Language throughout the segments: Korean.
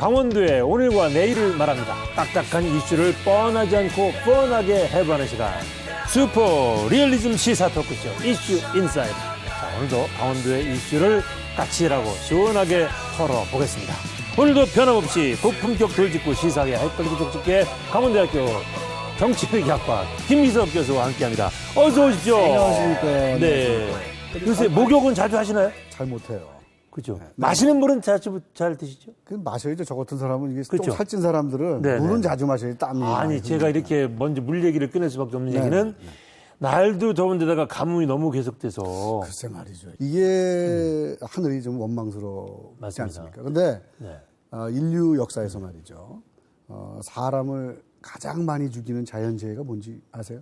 강원도의 오늘과 내일을 말합니다. 딱딱한 이슈를 뻔하지 않고 뻔하게 해보는 시간. 슈퍼 리얼리즘 시사 토크쇼 이슈 인사이드. 자, 오늘도 강원도의 이슈를 까칠하고 시원하게 털어보겠습니다. 오늘도 변함없이 고품격 돌직구 시사계 헷갈리기 족집게 강원대학교 정치외교학과 김미석 교수와 함께합니다. 어서 오십시오. 안녕하십니까. 네. 요새 목욕은 자주 하시나요? 잘 못해요. 그죠. 네. 마시는 물은 자주 잘 드시죠? 그 마셔야죠. 저 같은 사람은 이게 그렇죠. 좀 살찐 사람들은 네, 물은 네. 자주 마셔야 땀이. 아니, 많이 제가 흐르니까. 이렇게 먼저 물 얘기를 꺼낼 수밖에 없는 네, 얘기는 날도 더운데다가 가뭄이 너무 계속돼서. 글쎄 말이죠. 이게 하늘이 좀 원망스럽지 맞습니다. 않습니까? 근데 네. 인류 역사에서 말이죠. 사람을 가장 많이 죽이는 자연재해가 뭔지 아세요?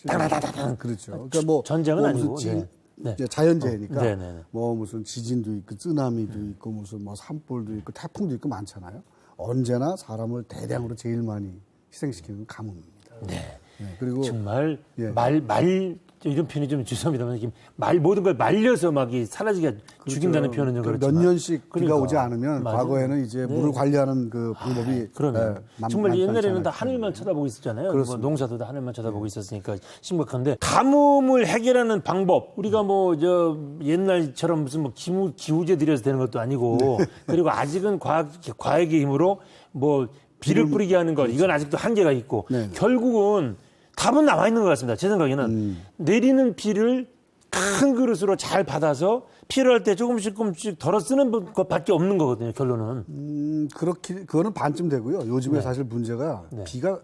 다다다다당. 그렇죠. 그러니까 뭐 전쟁은 뭐 아니고. 무슨 네. 네. 이제 자연재해니까 네, 네, 네. 뭐 무슨 지진도 있고 쓰나미도 있고 무슨 뭐 산불도 있고 태풍도 있고 많잖아요. 언제나 사람을 대량으로 제일 많이 희생시키는 건 가뭄입니다. 네. 네, 그리고 정말 예. 이런 표현이 좀 죄송합니다만 모든 걸 말려서 막 사라지게 죽인다는 표현은 좀 몇 그렇지만 년씩 비가 그러니까. 오지 않으면 맞아요. 과거에는 이제 물을 관리하는 그 방법이 그러면 정말 많지 옛날에는 다 않았기 하늘만 때문에. 쳐다보고 있었잖아요. 뭐 그렇습니다. 농사도 다 하늘만 쳐다보고 있었으니까 심각한데 가뭄을 해결하는 방법 우리가 뭐 저 옛날처럼 무슨 뭐 기후제 들여서 되는 것도 아니고 그리고 아직은 과학의 힘으로 뭐 비를 뿌리게 하는 것 이건 아직도 한계가 있고 네. 결국은 답은 나와 있는 것 같습니다. 제 생각에는 내리는 비를 큰 그릇으로 잘 받아서 필요할 때 조금씩 덜어 쓰는 것밖에 없는 거거든요. 결론은. 그거는 반쯤 되고요. 요즘에 네. 사실 문제가 비가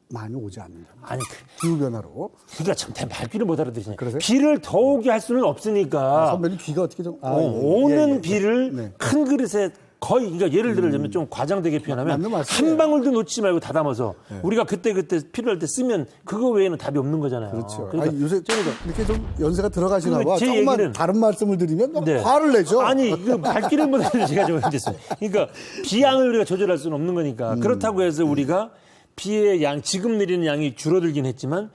많이 오지 않는다. 아니 기후 변화로. 그러니까 참 말귀를 못 알아들으시네. 그러세요? 비를 더 오게 할 수는 없으니까 선배님 귀가 어떻게 좀 오는 비를 네. 큰 그릇에 거의 그러니까 예를 들자면 좀 과장되게 표현하면 맞는 말씀이에요. 한 방울도 놓치지 말고 다 담아서 우리가 그때 필요할 때 쓰면 그거 외에는 답이 없는 거잖아요. 그렇죠. 그러니까 아니, 요새 이렇게 좀 연세가 들어가시나 봐. 제 조금만 얘기는- 다른 말씀을 드리면 막 네. 화를 내죠. 아니, 이거 말귀를 못하는 제가 좀 힘들어요. 그러니까 비양을 우리가 조절할 수는 없는 거니까. 그렇다고 해서 우리가 비의 양, 지금 내리는 양이 줄어들긴 했지만,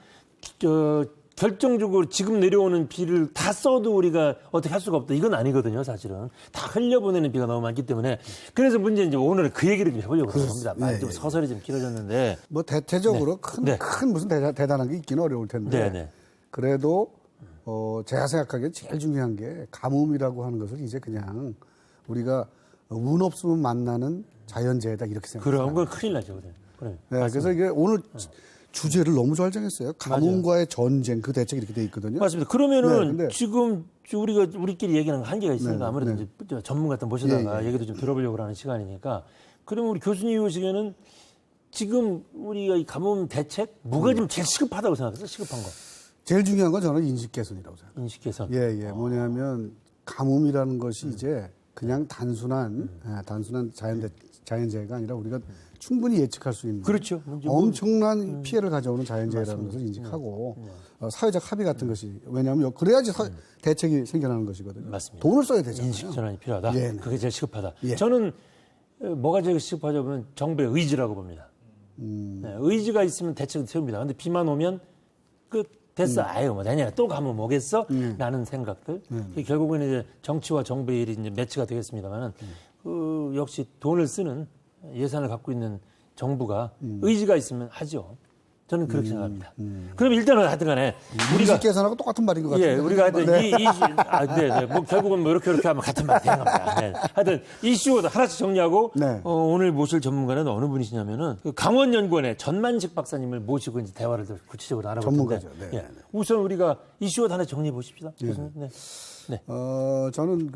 결정적으로 지금 내려오는 비를 다 써도 우리가 어떻게 할 수가 없다. 이건 아니거든요, 사실은. 다 흘려보내는 비가 너무 많기 때문에. 그래서 문제는 이제 오늘 그 얘기를 좀 해보려고 합니다. 말이 좀 서설이 좀 길어졌는데. 뭐 대체적으로 네. 큰 무슨 대단한 게 있기는 어려울 텐데. 네, 네. 그래도 제가 생각하기엔 제일 중요한 게 가뭄이라고 하는 것을 이제 그냥 우리가 운 없으면 만나는 자연재해다 이렇게 생각해요. 그런 건 큰일 나죠, 그래. 네, 그래서 이게 오늘 주제를 너무 잘 정했어요. 가뭄과의 전쟁 그 대책 이렇게 돼 있거든요. 맞습니다. 그러면은 네, 근데- 지금 우리끼리 얘기하는 한계가 있으니까 아무래도 이제 전문가 같은 모시다가 얘기도 좀 들어보려고 하는 시간이니까 그러면 우리 교수님 보시기에는 지금 우리가 이 가뭄 대책 뭐가 좀 제일 시급하다고 생각하세요? 시급한 거. 제일 중요한 건 저는 인식 개선이라고 생각해요. 인식 개선. 예. 뭐냐면 가뭄이라는 것이 이제 그냥 단순한 자연재해가 아니라 우리가 충분히 예측할 수 있는 그렇죠. 엄청난 피해를 가져오는 자연재해라는 것을 인식하고 사회적 합의 같은 것이 왜냐하면 그래야지 대책이 생겨나는 것이거든요. 맞습니다. 돈을 써야 되잖아요. 인식 전환이 필요하다. 예, 네. 그게 제일 시급하다. 예. 저는 뭐가 제일 시급하죠 보면 정부의 의지라고 봅니다. 네, 의지가 있으면 대책을 세웁니다. 근데 비만 오면 됐어. 아유, 뭐 내년에 또 가면 뭐겠어? 라는 생각들. 결국은 이제 정치와 정부의 일이 이제 매치가 되겠습니다만은 역시 돈을 쓰는 예산을 갖고 있는 정부가 의지가 있으면 하죠. 저는 그렇게 생각합니다. 그럼 일단은 하여튼 간에 인식 개선하고 똑같은 말인 것 같아요. 예, 우리가 하여튼 뭐 결국은 뭐 이렇게 하면 같은 말이 되는 겁니다. 네. 하여튼 이슈 하나씩 정리하고 네. 오늘 모실 전문가는 어느 분이시냐면은 그 강원연구원의 전만식 박사님을 모시고 이제 대화를 더 구체적으로 알아볼 텐데. 전문가죠. 네. 예. 우선 우리가 이슈 하나 정리해 보십시다. 교수님. 네. 네. 저는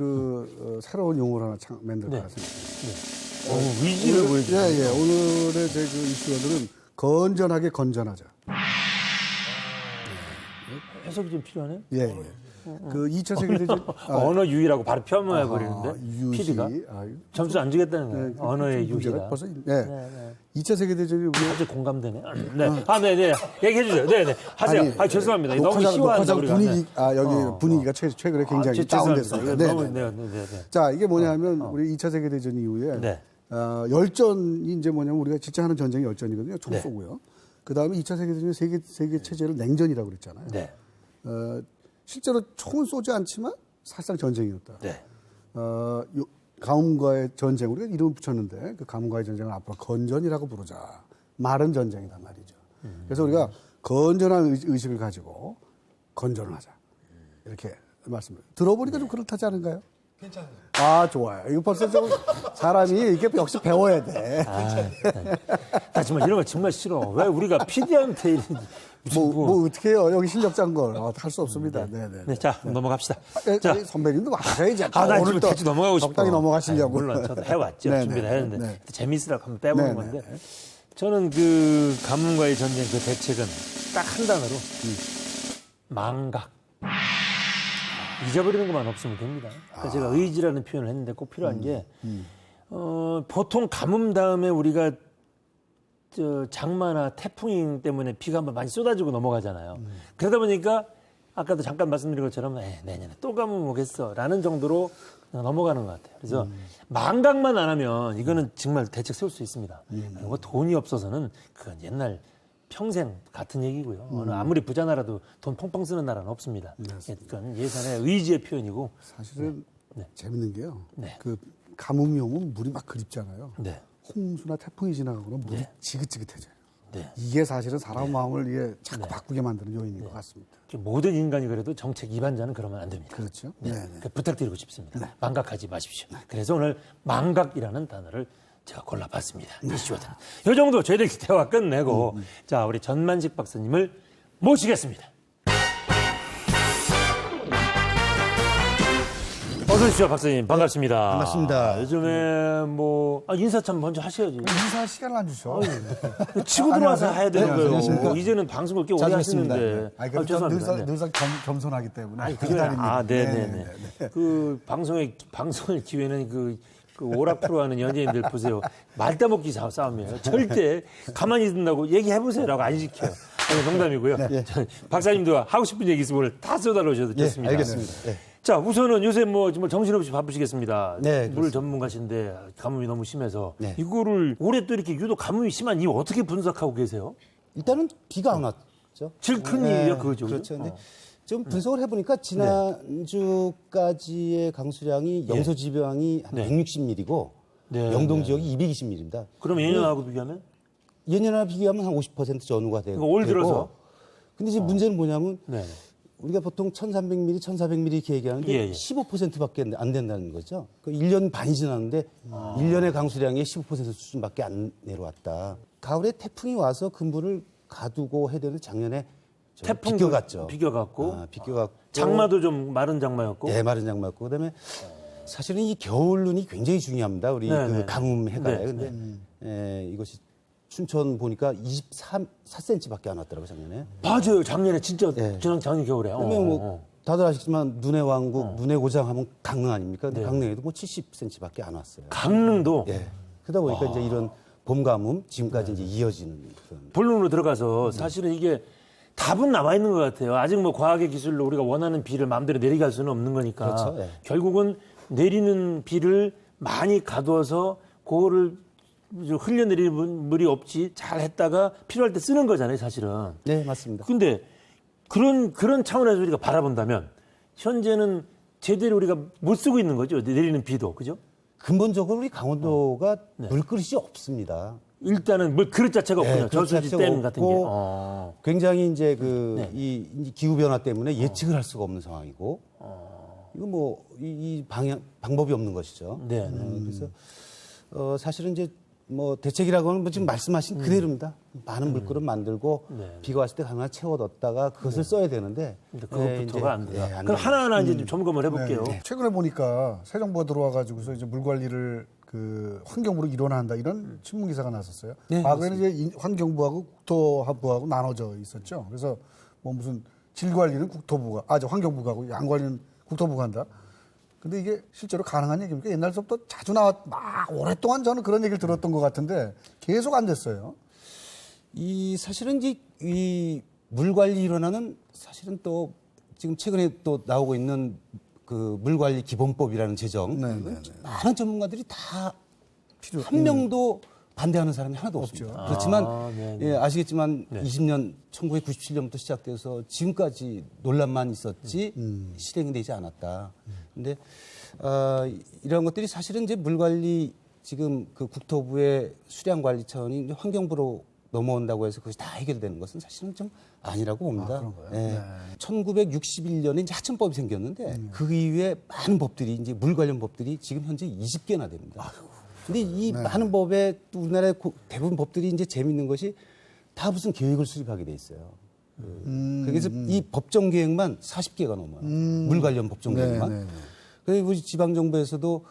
새로운 용어를 하나 만들 것 같습니다. 위기를 보여주죠. 예. 오늘의 제 그 이슈어들은 건전하게 건전하자. 해석이 좀 필요하네요. 예. 그 2차 세계대전 언어 유희라고 바로 폄하해 버리는데 유희. PD가 아유, 점수 안 주겠다는 거예요. 언어의 문제가 유희다. 벌써 2차 세계대전이 우리 갑자기 공감되네. 네. 네네. 얘기해 주세요. 네네. 하세요. 죄송합니다. 너무 녹화장 희화한다, 우리가. 분위기 네. 여기 분위기가 최근에 굉장히 다운됐어요. 네. 자, 이게 뭐냐면 우리 2차 세계대전 이후에 네. 열전이 이제 뭐냐면 우리가 진짜 하는 전쟁이 열전이거든요. 총 쏘고요. 그다음에 2차 세계대전이 세계 체제를 냉전이라고 그랬잖아요. 네. 실제로 총은 쏘지 않지만 사실상 전쟁이었다. 네. 가뭄과의 전쟁, 우리가 이름을 붙였는데 그 가뭄과의 전쟁을 앞으로 건전이라고 부르자. 마른 전쟁이란 말이죠. 그래서 우리가 건전한 의식을 가지고 건전을 하자. 이렇게 말씀을. 들어보니까 좀 그렇다지 않은가요? 괜찮아요. 아, 좋아요. 이거 벌써 좀 사람이 이게 역시 배워야 돼. 나 정말 이런 거 정말 싫어. 왜 우리가 PD한테 뭐 어떻게 해요? 여기 실력자인 걸. 할 수 없습니다. 네네. 네, 자, 넘어갑시다. 자, 선배님도 하셔야지. 나 지금 대충 넘어가고 싶어. 적당히 넘어가시려고. 물론 저도 해왔죠. 네네. 준비를 했는데. 네. 재미있으라고 한번 빼보는 네네. 건데. 저는 그 가뭄과의 전쟁 그 대책은 딱 한 단어로 망각. 잊어버리는 것만 없으면 됩니다. 그러니까 제가 의지라는 표현을 했는데 꼭 필요한 게 보통 가뭄 다음에 우리가 장마나 태풍 때문에 비가 한번 많이 쏟아지고 넘어가잖아요. 그러다 보니까 아까도 잠깐 말씀드린 것처럼 내년에 또 가뭄 오겠어라는 정도로 그냥 넘어가는 것 같아요. 그래서 망각만 안 하면 이거는 정말 대책 세울 수 있습니다. 그리고 돈이 없어서는 그건 옛날 평생 같은 얘기고요. 아무리 부자 나라도 돈 펑펑 쓰는 나라는 없습니다. 그건 예산의 의지의 표현이고. 사실은 재밌는 게요. 네. 그 가뭄이 오면 물이 막 그립잖아요. 네. 홍수나 태풍이 지나가면 물이 지긋지긋해져요. 네. 이게 사실은 사람 마음을 이게 자꾸 바꾸게 만드는 요인인 것 같습니다. 모든 인간이 그래도 정책 위반자는 그러면 안 됩니다. 그렇죠. 네. 네. 그 부탁드리고 싶습니다. 망각하지 마십시오. 그래서 오늘 망각이라는 단어를 제가 골라봤습니다. 이슈와는 이 정도 저희들 대화 끝내고 자 우리 전만식 박사님을 모시겠습니다. 어서 오십시오, 박사님. 반갑습니다. 반갑습니다. 요즘에 인사 참 먼저 하셔야지. 인사 시간을 안 주셔. 치고 들어와서 안녕하세요. 해야 되는 네, 거예요. 안녕하십니까. 이제는 방송을 꽤 오래 자주 하시는데. 뵙습니다. 아니, 그래도 죄송합니다. 네. 늘상 겸손하기 때문에. 아니, 기다립니다. 네네네. 그 방송을 기회는 그 오락 프로 하는 연예인들 보세요. 말따먹기 싸움이에요. 절대 가만히 있는다고 얘기해보세요라고 안 시켜요. 아니, 농담이고요. 박사님도 하고 싶은 얘기 있으면 오늘 다 쏟아놓으셔도 좋습니다. 알겠습니다. 네. 자, 우선은 요새 정말 정신없이 바쁘시겠습니다. 네, 물 전문가신데 가뭄이 너무 심해서 네. 이거를 올해 또 이렇게 유독 가뭄이 심한 이유 어떻게 분석하고 계세요? 일단은 비가 안 왔죠. 제일 큰 이유가 그거죠. 그렇죠. 근데 좀 분석을 해보니까 지난주까지의 강수량이 영서 지방이 한 네. 160mm고 네, 영동 지역이 220mm입니다. 그러면 예년하고 비교하면? 예년하고 비교하면 한 50% 전후가 되고. 그러니까 올 들어서? 근데 이제 문제는 뭐냐면 네. 우리가 보통 1,300mm, 1,400mm 이렇게 얘기하는데 예. 15%밖에 안 된다는 거죠. 그 1년 반이 지났는데 1년의 강수량의 15% 수준밖에 안 내려왔다. 가을에 태풍이 와서 근부를 가두고 해야 되는 작년에 태풍도 비껴갔죠. 비껴갔고 비껴갔고. 장마도 좀 마른 장마였고. 네, 마른 장마였고. 그다음에 사실은 이 겨울눈이 굉장히 중요합니다. 우리 네, 그 네. 가뭄 해가에. 네, 근데 이것이 춘천 보니까 4cm밖에 안 왔더라고요, 작년에. 맞아요. 작년에 진짜 네. 작년 겨울에. 그러면 뭐 다들 아시지만 눈의 왕국, 눈의 고장 하면 강릉 아닙니까? 근데 강릉에도 뭐 70cm밖에 안 왔어요. 강릉도 예. 그러다 보니까 이제 이런 봄 가뭄 지금까지 이제 이어지는 그런. 본론으로 들어가서 사실은 이게 답은 나와 있는 것 같아요. 아직 뭐 과학의 기술로 우리가 원하는 비를 마음대로 내리게 할 수는 없는 거니까. 그렇죠. 예. 결국은 내리는 비를 많이 가두어서 그거를 흘려내리는 물이 없이 잘 했다가 필요할 때 쓰는 거잖아요, 사실은. 네, 맞습니다. 근데 그런 차원에서 우리가 바라본다면 현재는 제대로 우리가 못 쓰고 있는 거죠. 내리는 비도. 그죠? 근본적으로 우리 강원도가 물그릇이 없습니다. 일단은 물 그릇 자체가 없군요. 그릇 저수지 자체가 댐 같은 게. 없고 굉장히 이제 네. 이 기후 변화 때문에 예측을 할 수가 없는 상황이고 이거 뭐 이 방법이 없는 것이죠. 네. 그래서 사실은 이제 뭐 대책이라고 하면 뭐 지금 말씀하신 그대로입니다. 많은 물그릇 만들고 비가 왔을 때 가능한 채워뒀다가 그것을 써야 되는데 근데 그것부터가 안 돼요. 안 그럼 돼요. 하나하나 이제 좀 점검을 해볼게요. 최근에 보니까 새 정부가 들어와가지고서 이제 물 관리를 그 환경부로 일원화한다 이런 신문 기사가 났었어요. 네, 과거에는 이제 환경부하고 국토부하고 나눠져 있었죠. 그래서 뭐 무슨 질 관리는 국토부가, 저 환경부가 하고 양 관리는 국토부가 한다. 근데 이게 실제로 가능한 얘기입니까? 옛날부터 자주 막 오랫동안 저는 그런 얘기를 들었던 것 같은데 계속 안 됐어요. 이 사실은 이제 이 물 관리 일원화는 사실은 또 지금 최근에 또 나오고 있는 그 물 관리 기본법이라는 제정 많은 전문가들이 다 한 명도 반대하는 사람이 하나도 없습니다. 그렇지만 예, 아시겠지만 20년 1997년부터 시작돼서 지금까지 논란만 있었지 실행이 되지 않았다. 근데 이런 것들이 사실은 이제 물관리 지금 그 국토부의 수량관리 차원이 이제 환경부로 넘어온다고 해서 그것이 다 해결되는 것은 사실은 좀 아니라고 봅니다. 그런가요? 예. 네. 1961년에 이제 하천법이 생겼는데 그 이후에 많은 법들이 이제 물 관련 법들이 지금 현재 20개나 됩니다. 근데 이 많은 법에 또 우리나라의 대부분 법들이 이제 재밌는 것이 다 무슨 계획을 수립하게 돼 있어요. 그래서 이 법정 계획만 40개가 넘어요. 물 관련 법정 계획만. 네, 네, 네. 그래서 우리 지방 정부에서도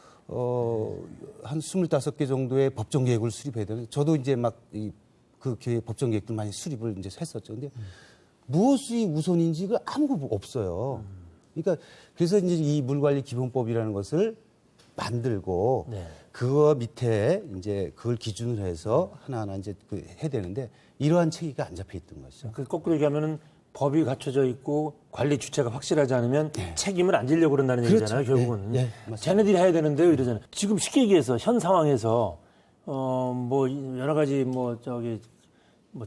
한 25개 정도의 법정 계획을 수립해야 되는. 저도 이제 막 그 계획 법정 계획들 많이 수립을 이제 했었죠. 근데 무엇이 우선인지 그 아무것도 없어요. 그러니까 그래서 이제 이 물관리 기본법이라는 것을 만들고 네. 그거 밑에 이제 그걸 기준으로 해서 하나하나 이제 그 해야 되는데 이러한 체계가 안 잡혀 있던 것이죠. 그 거꾸로 얘기하면은 법이 갖춰져 있고 관리 주체가 확실하지 않으면 책임을 안 지려고 그런다는 얘기잖아요. 결국은 맞습니다. 쟤네들이 해야 되는데요, 이러잖아요. 지금 쉽게 얘기해서 현 상황에서 뭐 여러 가지 뭐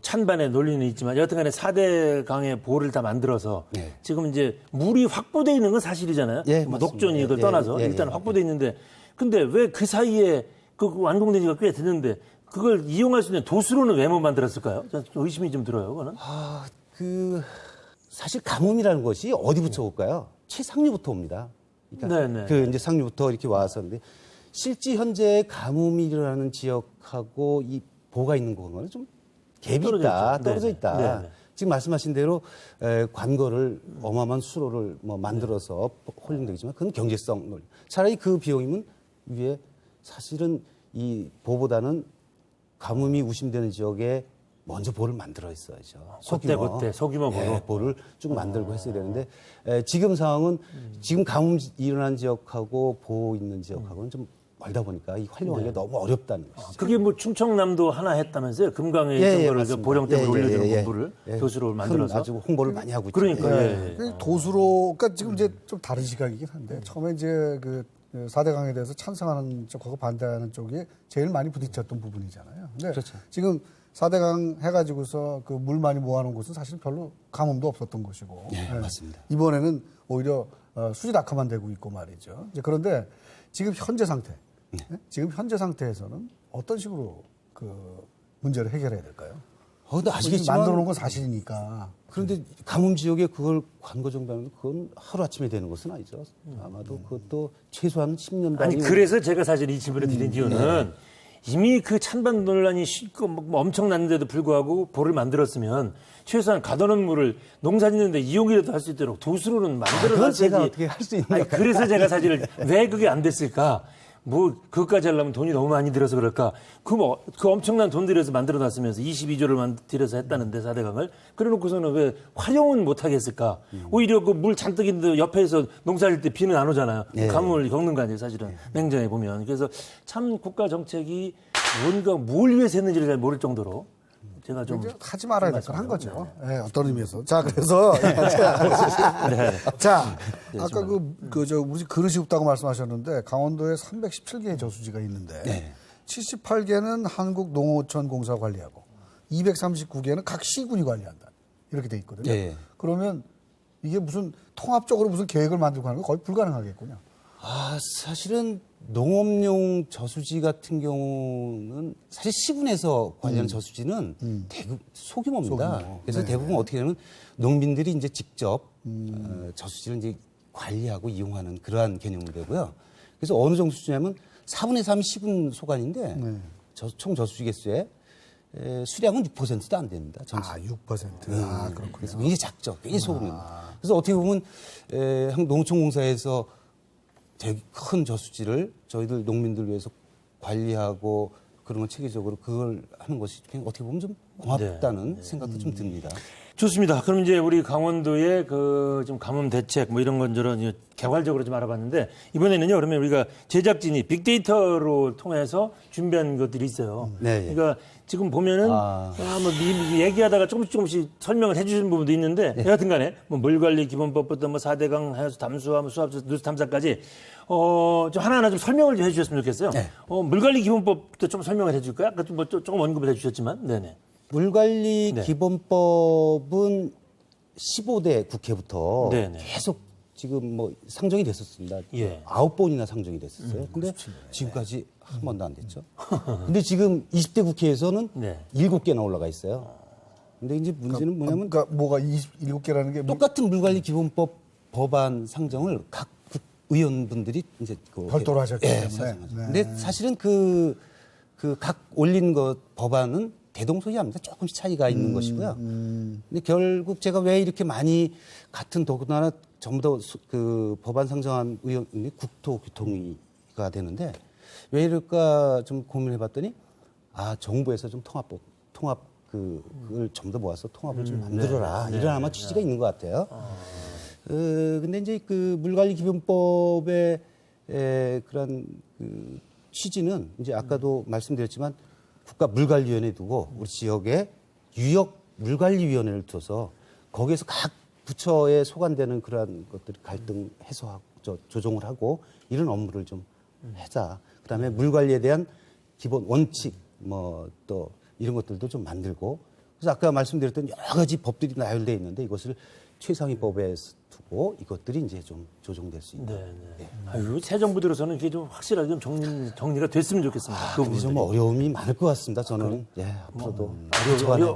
찬반의 논리는 있지만 여하튼간에 4대 강의 보를 다 만들어서 지금 이제 물이 확보돼 있는 건 사실이잖아요. 예, 뭐 맞습니다. 녹전이 이걸 예, 떠나서 예, 일단 예, 확보돼 있는데 근데 왜 그 사이에 그 완공된 지가 꽤 됐는데 그걸 이용할 수 있는 도수로는 왜 못 만들었을까요? 좀 의심이 좀 들어요, 그거는. 사실 가뭄이라는 것이 어디부터 올까요? 최상류부터 옵니다. 그러니까 네. 그 이제 상류부터 이렇게 와서 근데 실제 현재 가뭄이 일어나는 지역하고 이 보가 있는 곳은 좀 갭이 떨어져 있다, 있죠. 떨어져 네네. 있다. 네네. 지금 말씀하신 대로 관거를 어마어마한 수로를 뭐 만들어서 홀링되겠지만 그건 경제성 논리. 차라리 그 비용이면 위에 사실은 이 보보다는 가뭄이 우심되는 지역에 먼저 보를 만들어 있어야죠. 그때 소규모 보로. 예, 보를 쭉 만들고 했어야 되는데 지금 상황은 지금 가뭄 일어난 지역하고 보 있는 지역하고는 좀 멀다 보니까 이 활용하기가 너무 어렵다는 것이죠. 그게 뭐 충청남도 하나 했다면서요? 금강에 예, 있던 거를 맞습니다. 보령 때문에 올려주는 예. 공부를 도수로 만들어서. 아주 홍보를 많이 하고 있죠. 그러니까 예. 예. 도수로, 그러니까 지금 이제 좀 다른 시각이긴 한데, 처음에 이제 그 4대강에 대해서 찬성하는 쪽하고 반대하는 쪽이 제일 많이 부딪혔던 부분이잖아요. 근데 그렇죠. 지금 4대강 해가지고서 그 물 많이 모아놓은 곳은 사실 별로 가뭄도 없었던 것이고. 예, 맞습니다. 이번에는 오히려 수질 악화만 되고 있고 말이죠. 이제 그런데 지금 현재 상태, 지금 현재 상태에서는 어떤 식으로 그 문제를 해결해야 될까요? 근데 아시겠지만 만들어 놓은 건 사실이니까. 그런데 가뭄 지역에 그걸 관거 정도면 그건 하루 아침에 되는 것은 아니죠. 아마도 그것도 최소한 10년 단위. 아니 그래서 제가 사실 이 질문을 드린 이유는 이미 그 찬반 논란이 뭐 엄청났는데도 불구하고 보를 만들었으면 최소한 가둬놓은 물을 농사 짓는데 이용이라도 할 수 있도록 도수로는 만들어 그건 놨어야지. 제가 어떻게 할 수 있는 아니, 그래서 제가 사실 왜 그게 안 됐을까? 뭐 그것까지 하려면 돈이 너무 많이 들어서 그럴까? 그 엄청난 돈 들여서 만들어 놨으면서 22조를 들여서 했다는데 4대강을 그래놓고서는 왜 활용은 못 하겠을까? 오히려 그 물 잔뜩 있는데 옆에서 농사질 때 비는 안 오잖아요. 가뭄을 겪는 거 아니에요, 사실은 냉정해 보면. 그래서 참 국가 정책이 뭔가 뭘 위해서 했는지를 잘 모를 정도로 제가 좀 하지 말아야 될 건 한 거죠. 네, 어떤 의미에서. 자, 그래서. 자, 아까 우리 그릇이 없다고 말씀하셨는데, 강원도에 317개의 저수지가 있는데, 78개는 한국농어촌공사 관리하고, 239개는 각 시군이 관리한다. 이렇게 돼 있거든요. 그러면 이게 무슨 통합적으로 무슨 계획을 만들고 하는 건 거의 불가능하겠군요. 사실은 농업용 저수지 같은 경우는 사실 시군에서 관리하는 저수지는 대부분 소규모입니다. 그래서 대부분 어떻게 되면 농민들이 이제 직접 저수지를 이제 관리하고 이용하는 그러한 개념이 되고요. 그래서 어느 정도 수준이냐면 4분의 3이 시군 소관인데 총 저수지 개수의 수량은 6%도 안 됩니다. 전체. 6%. 그렇군요. 그래서 굉장히 작죠. 굉장히 소금입니다. 그래서 어떻게 보면 농촌공사에서 되게 큰 저수지를 저희들 농민들 위해서 관리하고 그런 걸 체계적으로 그걸 하는 것이 어떻게 보면 좀 고맙다는 생각도 좀 듭니다. 좋습니다. 그럼 이제 우리 강원도의 그 좀 가뭄 대책 뭐 이런 건저런 개괄적으로 좀 알아봤는데 이번에는요. 그러면 우리가 제작진이 빅데이터로 통해서 준비한 것들이 있어요. 그러니까 지금 보면은 뭐 얘기하다가 조금씩 설명을 해주시는 부분도 있는데 여하튼간에 뭐 물관리 기본법부터 뭐 4대강 해수 담수화 뭐 수압 누수 탐사까지 좀 하나하나 좀 설명을 좀 해주셨으면 좋겠어요. 물관리 기본법부터 좀 설명을 해줄까요? 아까 좀 조금 언급을 해주셨지만, 네네. 물관리 기본법은 15대 국회부터 네네. 계속 지금 뭐 상정이 됐었습니다. 예. 9번이나 상정이 됐었어요. 근데 지금까지 한 번도 안 됐죠. 근데 지금 20대 국회에서는 네. 7개나 올라가 있어요. 근데 이제 문제는 뭐냐면 그러니까 뭐가 27개라는 게 뭐 똑같은 물관리 기본법 법안 상정을 각 의원분들이 이제 그 별도로 하셨기 때문에. 사정하죠. 네. 근데 사실은 그 각 올린 것 법안은 대동소이합니다. 조금씩 차이가 있는 것이고요. 근데 결국 제가 왜 이렇게 많이 같은 더군다나 전부 다 그 법안 상정한 의원이 국토교통위가 되는데 왜 이럴까 좀 고민해봤더니 정부에서 좀 통합 그걸 전부 다 모아서 통합을 좀 만들어라 이런 아마 취지가 있는 것 같아요. 근데 이제 그 물관리 기본법의 그런 그 취지는 이제 아까도 말씀드렸지만 국가 물관리위원회 두고 우리 지역에 유역 물관리위원회를 둬서 거기에서 각 부처에 소관되는 그러한 것들을 갈등 해소하고 조정을 하고 이런 업무를 좀 하자. 그다음에 물관리에 대한 기본 원칙 뭐 또 이런 것들도 좀 만들고 그래서 아까 말씀드렸던 여러 가지 법들이 나열되어 있는데 이것을 최상위법에 두고 이것들이 이제 좀 조정될 수 있는. 네. 아유, 새 정부 들어서는 이게 좀 확실하게 좀 정리가 됐으면 좋겠습니다. 그 근데 좀 부분들이. 어려움이 많을 것 같습니다. 저는 앞으로도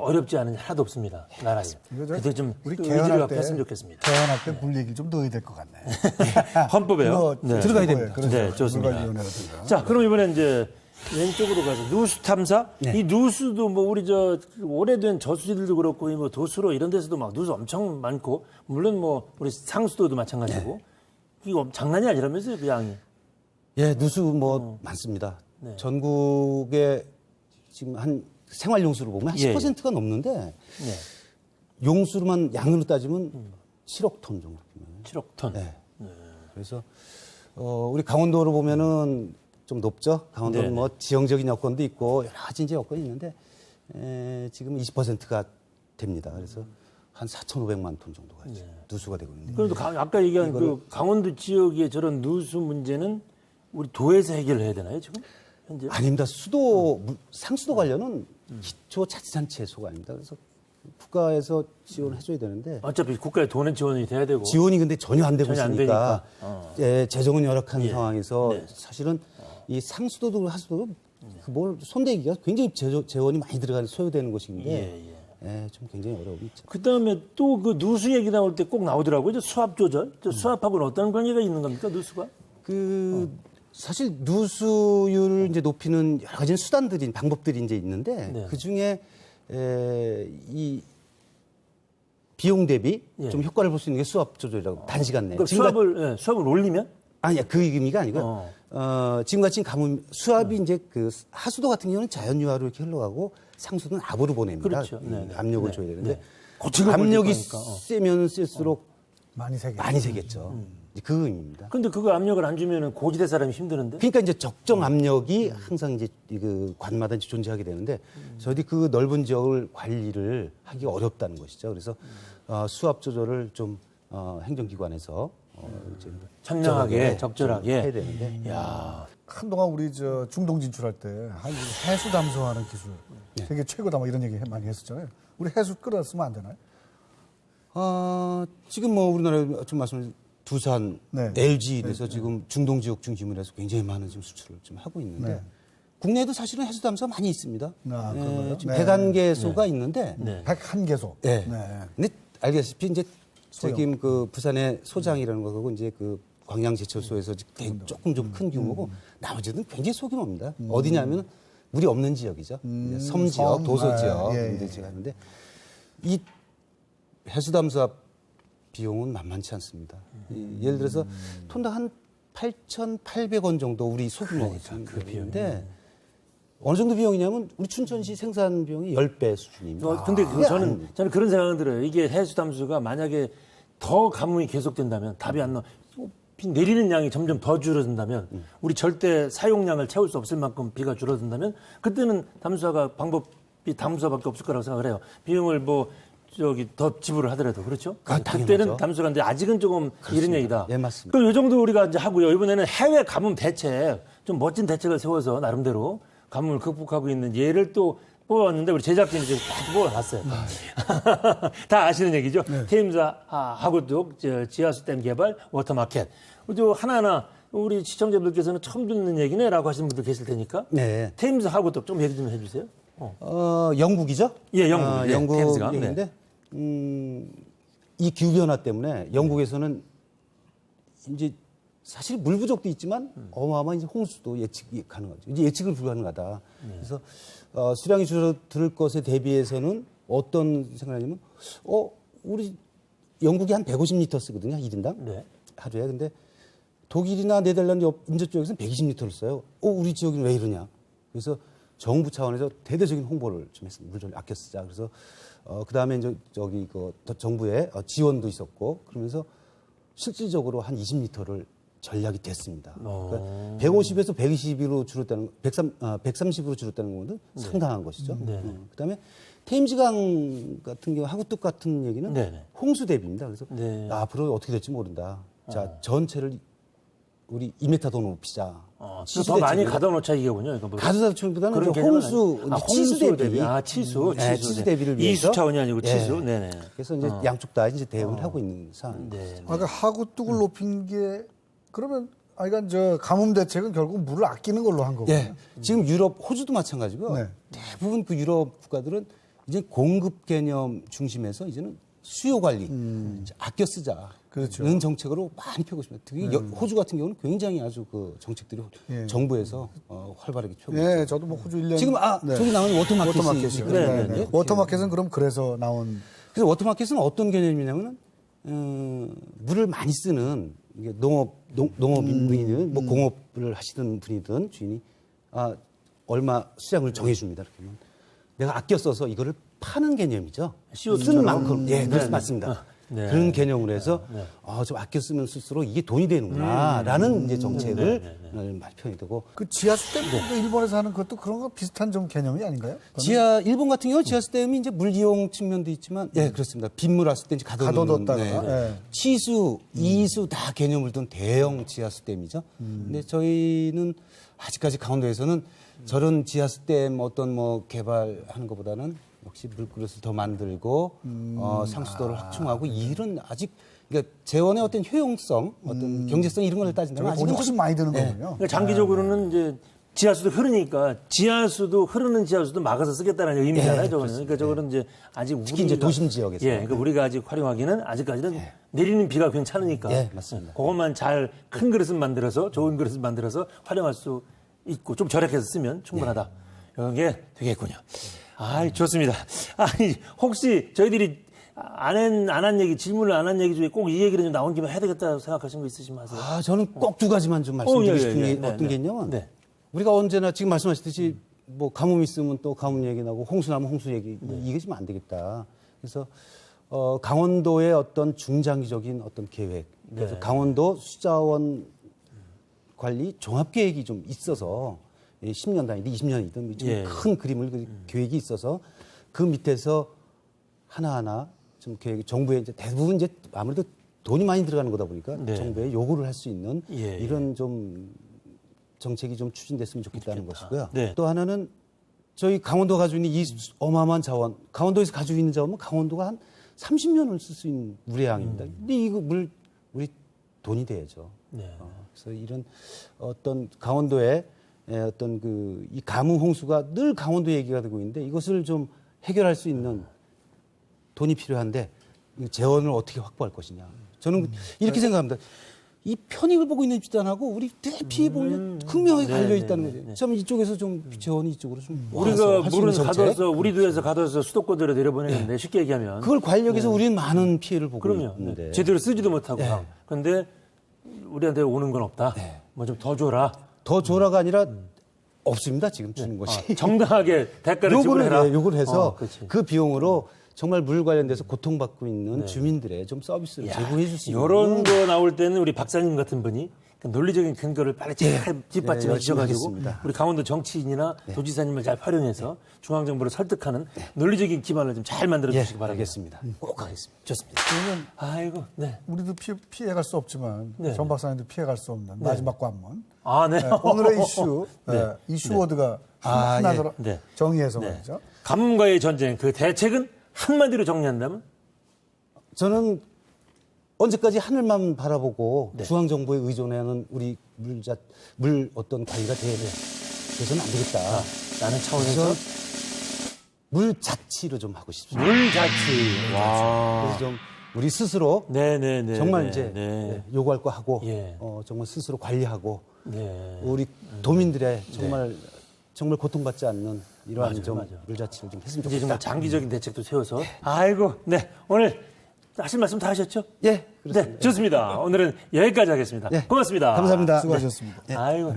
어렵지 않은 게 하나도 없습니다. 나라에. 그때 좀 우리 의지를 개헌할 갖고 때 했으면 좋겠습니다. 개헌할 때 물 얘기를 좀 넣어야 될 것 같네. 헌법에요. 그거 들어가야 최고예요. 됩니다. 그래서 네, 좋습니다. 물관리위원회라든가. 자, 그럼 이번에 이제 왼쪽으로 가서 누수 탐사. 이 누수도 뭐 우리 저 오래된 저수지들도 그렇고 뭐 도수로 이런 데서도 막 누수 엄청 많고 물론 뭐 우리 상수도도 마찬가지고 이거 장난이 아니라면서요, 그 양이. 예, 누수 뭐 많습니다. 네. 전국에 지금 한 생활 용수로 보면 한 예, 10%가 넘는데 네. 용수로만 양으로 따지면 7억 톤 정도. 7억 톤. 네. 그래서 우리 강원도로 보면은 좀 높죠. 강원도는 네. 뭐 지형적인 여건도 있고 여러 가지 이제 여건이 있는데 지금 20%가 됩니다. 그래서 한 4,500만 톤 정도가 이제 누수가 되고 있는데. 그래도 아까 얘기한 그 강원도 지역의 저런 누수 문제는 우리 도에서 해결을 해야 되나요, 지금? 현재? 아닙니다. 상수도 관련은 기초자치단체 소관입니다. 그래서 국가에서 지원을 해줘야 되는데 어차피 국가의 돈은 지원이 돼야 되고. 지원이 근데 전혀 안 되고 전혀 안 있으니까 되니까. 재정은 열악한 예. 상황에서 네. 사실은 이 상수도도 하수도도 뭘 손대기가 굉장히 재원이 많이 들어가는 소요되는 곳인데 좀 굉장히 어려움이 있죠. 그다음에 또 그 누수 얘기 나올 때 꼭 나오더라고요. 저 수압 조절. 저 수압하고는 어떤 관계가 있는 겁니까, 누수가? 사실 누수율을 이제 높이는 여러 가지 방법들이 이제 있는데 네. 그 중에 이 비용 대비 좀 효과를 볼 수 있는 게 수압 조절이라고 단시간 내에. 그러니까 수압을 올리면? 아니야 그 의미가 아니고요. 지금같이 가뭄 수압이 이제 그 하수도 같은 경우는 자연 유화로 이렇게 흘러가고 상수도는 압으로 보냅니다. 그렇죠. 이 네, 네. 압력을 네. 줘야 되는데 네. 그 압력이 거니까. 세면 셀수록 많이 세겠죠. 이제 그 의미입니다. 근데 그거 압력을 안 주면은 고지대 사람이 힘드는데? 그러니까 이제 적정 압력이 항상 이제 그 관마다 이제 존재하게 되는데 저희들이 그 넓은 지역을 관리를 하기 어렵다는 것이죠. 그래서 수압 조절을 좀 행정기관에서 이제 적절하게 해야 되는데. 한동안 우리 저 중동 진출할 때 해수 담수하는 기술 세계 최고다 뭐 이런 얘기 많이 했었잖아요. 우리 해수 끌어쓰면 안 되나요? 지금 뭐 우리나라에 좀 말씀 두산, 네. LG에서 지금 중동 지역 중심으로 해서 굉장히 많은 지금 수출을 좀 하고 있는데 네. 국내에도 사실은 해수 담수가 많이 있습니다. 그런가요? 지금 네. 101개소가 있는데 101개소. 네. 네. 근데 알다시피 이제 지금 그 부산의 소장이라는 거고 이제 그 광양제철소에서 조금 좀 큰 규모고 나머지는 굉장히 소규모입니다. 어디냐면 물이 없는 지역이죠. 이제 섬 지역, 도서 지역 이런 지역 하는데 이 해수담수압 비용은 만만치 않습니다. 예를 들어서 톤당 한 8,800원 정도 우리 소규모 그 비용인데 어느 정도 비용이냐면 우리 춘천시 생산 비용이 10배 수준입니다. 근데 저는 그런 생각은 들어요. 이게 해수 담수가 만약에 더 가뭄이 계속된다면 답이 안 나와. 비 내리는 양이 점점 더 줄어든다면 우리 절대 사용량을 채울 수 없을 만큼 비가 줄어든다면 그때는 담수화밖에 없을 거라고 생각을 해요. 비용을 더 지불을 하더라도 그렇죠? 그때는 담수가 인데 아직은 조금 이런 얘기다. 예, 맞습니다. 그럼 이 정도 우리가 이제 하고요. 이번에는 해외 가뭄 대책 좀 멋진 대책을 세워서 나름대로 가뭄을 극복하고 있는 예를 또 뽑아왔는데 우리 제작진이 지금 다 뽑아놨어요. 다 아시는 얘기죠. 테임즈 하구뚝 지하수 댐 개발 워터마켓. 또 하나하나 우리 시청자분들께서는 처음 듣는 얘기네라고 하시는 분들 계실 테니까. 네. 테임즈 하구뚝 좀 얘기 좀 해주세요. 영국이죠? 예, 영국. 예, 영국 테임즈가. 얘기인데 이 기후변화 때문에 영국에서는 이제 사실 물 부족도 있지만 어마어마한 이제 홍수도 예측이 가능하죠. 이제 예측은 불가능하다. 그래서 수량이 줄어들 것에 대비해서는 어떤 생각이냐면 우리 영국이 한 150리터 쓰거든요. 1인당 네. 하루에. 근데 독일이나 네덜란드 인접 지역에서는 120리터를 써요. 우리 지역은 왜 이러냐. 그래서 정부 차원에서 대대적인 홍보를 좀 했습니다. 물 좀 아껴 쓰자. 그래서 그다음에 이제 저기 정부의 지원도 있었고 그러면서 실질적으로 한 20리터를 전략이 됐습니다. 그러니까 150에서 120으로 줄었다는 130으로 줄었다는 것은 상당한 것이죠. 그다음에 테임즈강 같은 경우 하구뚝 같은 얘기는 네네. 홍수 대비입니다. 그래서 네. 앞으로 어떻게 될지 모른다. 자, 전체를 우리 2m 더 높이자. 더 많이 가둬놓자 이게군요. 이거 뭐. 가두다보다는 그런 개념은 홍수, 아니- 치수 대비. 치수. 네, 치수 대비를 위해서. 이수 차원이 아니고 예. 치수. 네네. 그래서 이제 양쪽 다 이제 대응을 하고 있는 상황입니다. 네. 아까 하구뚝을 높인 게 그러면 그러니까 저 가뭄 대책은 결국 물을 아끼는 걸로 한 거고요. 예. 지금 유럽, 호주도 마찬가지고 네. 대부분 그 유럽 국가들은 이제 공급 개념 중심에서 이제는 수요 관리 이제 아껴 쓰자. 그렇죠. 이런 정책으로 많이 펴고 있습니다. 특히 호주 같은 경우는 굉장히 아주 그 정책들이 예. 정부에서 활발하게 펴고 있습니다. 예, 저도 뭐 호주 1년 지금 저기 나오는 워터마켓이 워터마켓이요. 네, 네. 워터마켓은 그럼 그래서 나온 그래서 워터마켓은 어떤 개념이냐면은 물을 많이 쓰는 이게 농업인분이든 뭐 공업을 하시던 분이든 주인이 얼마 수량을 정해줍니다. 이렇게 하면 내가 아껴 써서 이거를 파는 개념이죠. CO2 쓰는 처럼. 만큼 예, 그렇습니다. 맞습니다. 네. 그런 개념으로 해서 좀 아껴 쓰면 쓸수록 이게 돈이 되는구나라는 이제 정책을 많이 편이 되고 그 지하수 댐 일본에서 하는 것도 그런 거 비슷한 좀 개념이 아닌가요? 일본 같은 경우 지하수 댐이 이제 물 이용 측면도 있지만 예 그렇습니다. 빗물 왔을 때 이제 가둬뒀다가, 예. 치수, 이수 다 개념을 둔 대형 지하수 댐이죠. 근데 저희는 아직까지 강원도에서는 저런 지하수 댐 어떤 뭐 개발하는 것보다는 역시 물그릇을 더 만들고 상수도를 확충하고 이런 아직 그러니까 재원의 어떤 효용성, 어떤 경제성 이런 걸 따진다면 돈이 훨씬 많이 드는 거군요. 그러니까 장기적으로는 이제 지하수도 흐르니까 흐르는 지하수도 막아서 쓰겠다는 의미잖아요. 예, 저거는. 그러니까 저거는 이제 아직 특히 이제 도심 지역에서. 예, 그러니까 우리가 아직 활용하기는 아직까지는 내리는 비가 괜찮으니까. 예, 맞습니다. 그것만 잘 큰 그릇을 만들어서 좋은 그릇을 만들어서 활용할 수 있고 좀 절약해서 쓰면 충분하다. 이런 게 되겠군요. 좋습니다. 혹시 저희들이 안 한 얘기, 질문을 안 한 얘기 중에 꼭 이 얘기를 좀 나온 김에 해야 되겠다 생각하시는 거 있으시면 하세요. 저는 꼭 두 가지만 좀 말씀드리고 싶은 게 네, 어떤 네. 게 있냐면 네. 우리가 언제나 지금 말씀하셨듯이 뭐 가뭄 있으면 또 가뭄 얘기 나고 홍수 나면 홍수 얘기 이게 좀 안 되겠다. 그래서 강원도의 어떤 중장기적인 어떤 계획, 그래서 강원도 수자원 관리 종합 계획이 좀 있어서 10년 단위든 20년이든 좀 예. 큰 그림을 계획이 있어서 그 밑에서 하나하나 좀 계획이 정부에 이제 대부분 이제 아무래도 돈이 많이 들어가는 거다 보니까 네. 정부에 요구를 할 수 있는 예. 이런 좀 정책이 좀 추진됐으면 좋겠다는 것이고요. 네. 또 하나는 저희 강원도가 가지고 있는 이 어마어마한 자원, 강원도에서 가지고 있는 자원은 강원도가 한 30년을 쓸 수 있는 물의 양입니다. 근데 이거 우리 돈이 돼야죠. 네. 그래서 이런 어떤 강원도의 어떤 이 가뭄 홍수가 늘 강원도 얘기가 되고 있는데 이것을 좀 해결할 수 있는 돈이 필요한데 이 재원을 어떻게 확보할 것이냐. 저는 이렇게 생각합니다. 이 편익을 보고 있는 집단하고 우리 대피 보면 극명하게 갈려 있다는 거죠. 참 이쪽에서 좀 재원이 이쪽으로 좀 우리가 와서 할수 물은 있는 정책. 가둬서 우리 도에서 가둬서 수도권으로 내려보내는데 쉽게 얘기하면 그걸 관리하기 위해서 우리는 많은 피해를 보고 그럼요. 있는데 제대로 쓰지도 못하고. 그런데 우리한테 오는 건 없다. 뭐 좀 더 줘라. 더 줘라가 아니라 없습니다. 지금 주는 것이. 정당하게 대가를 지불해라. 요구를 해서 그렇지. 그 비용으로 정말 물 관련돼서 고통받고 있는 주민들의 좀 서비스를 제공해 줄 수 있는 이런 거 나올 때는 우리 박사님 같은 분이 그 논리적인 근거를 빨리 잘 뒷받침해 열심히 주셔가지고 하겠습니다. 우리 강원도 정치인이나 도지사님을 잘 활용해서 중앙정부를 설득하는 논리적인 기반을 좀 잘 만들어 주시기 바라겠습니다. 알겠습니다. 꼭 하겠습니다. 좋습니다. 아이고, 네. 우리도 피해갈 수 없지만 네. 전 박사님도 피해갈 수 없는 마지막 관문. 네. 오늘의 이슈 이슈 워드가 하나로 네. 정의해서 네. 말이죠. 가뭄과의 전쟁 그 대책은 한마디로 정리한다면 저는 언제까지 하늘만 바라보고 중앙 정부에 의존하는 우리 물 어떤 관리가 돼서는 안 되겠다. 라는 차원에서 그래서 물 자치로 좀 하고 싶습니다. 물자치. 와. 그래서 좀 우리 스스로 네네네. 정말 이제 네. 요구할 거 하고 예. 정말 스스로 관리하고 네. 우리 도민들의 정말 고통받지 않는 이러한 맞아요, 좀 맞아요. 물자치를 좀 했으면 이제 좋겠다. 정말 장기적인 대책도 세워서. 아이고, 네. 오늘 하실 말씀 다 하셨죠? 예, 그렇습니다. 네, 좋습니다. 오늘은 여기까지 하겠습니다. 예. 고맙습니다. 감사합니다. 수고하셨습니다. 아이고.